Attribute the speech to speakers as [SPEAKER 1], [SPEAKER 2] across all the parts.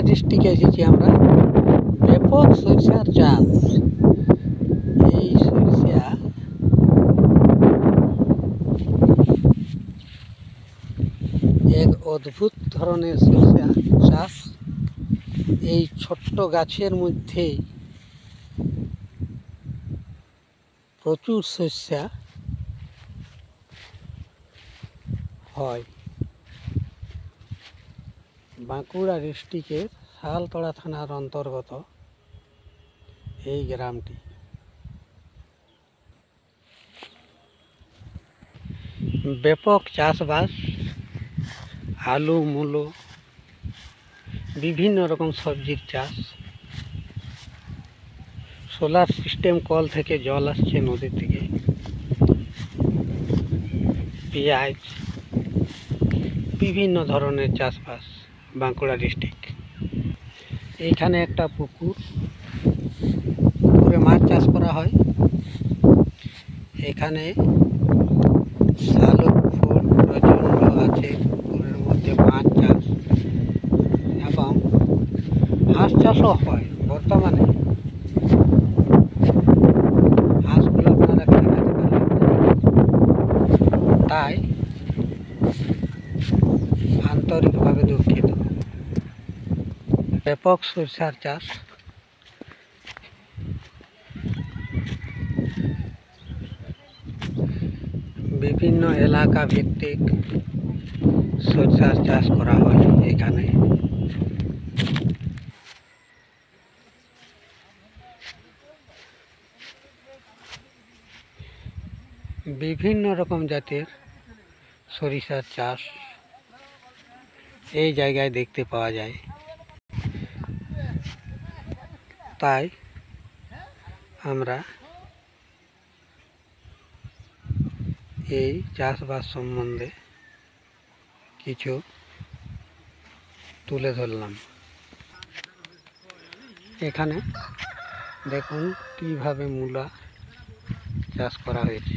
[SPEAKER 1] ডিস্ট্রিক্টে এসেছি আমরা। ব্যাপক সরিষার চাষ। এই সরিষা এক অদ্ভুত ধরনের সরিষা চাষ। এই ছোট্ট গাছের মধ্যেই প্রচুর সরিষা হয়। বাঁকুড়া ডিস্ট্রিক্টের শালতলা থানার অন্তর্গত এই গ্রামটি। ব্যাপক চাষবাস, আলু, মূলো, বিভিন্ন রকম সবজির চাষ। সোলার সিস্টেম, কল থেকে জল আসছে নদী থেকে। পেঁয়াজ, বিভিন্ন ধরনের চাষবাস বাঁকুড়া ডিস্ট্রিক্ট। এইখানে একটা পুকুরে মাছ চাষ করা হয়। এখানে শালুক ফুল প্রচণ্ড আছে। পুকুরের মধ্যে মাছ চাষ এবং হাঁস চাষও হয় বর্তমানে। হাঁসগুলো আপনারা দেখাতে পারলেন তাই আন্তরিকভাবে দুঃখিত। ব্যাপক সরিষার চাষ। বিভিন্ন এলাকা ভিত্তিক সরিষার চাষ করা হয় এখানে। বিভিন্ন রকম জাতের সরিষার চাষ এই জায়গায় দেখতে পাওয়া যায়। তাই আমরা এই চাষবাস সম্বন্ধে কিছু তুলে ধরলাম। এখানে দেখুন কিভাবে মূলা চাষ করা হয়েছে।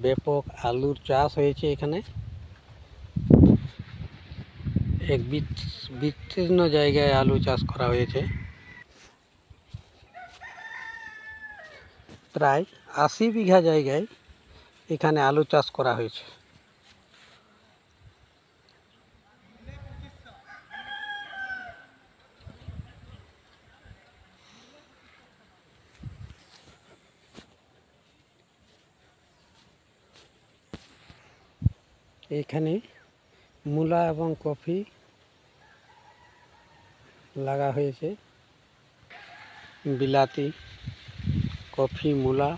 [SPEAKER 1] ব্যাপক আলুর চাষ হয়েছে এখানে। এক বিস্তীর্ণ জায়গায় আলু চাষ করা হয়েছে। প্রায় 80 বিঘা জায়গায় এখানে আলু চাষ করা হয়েছে। এখানে মূলা এবং কফি লাগা হয়েছে। বিলাতি, কফি, মূলা,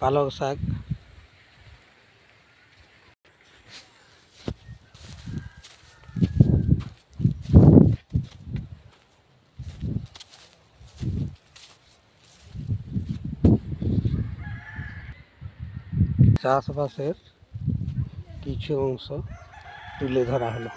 [SPEAKER 1] পালং শাক। চাষবাসের কিছু অংশ তুলে ধরা হলো।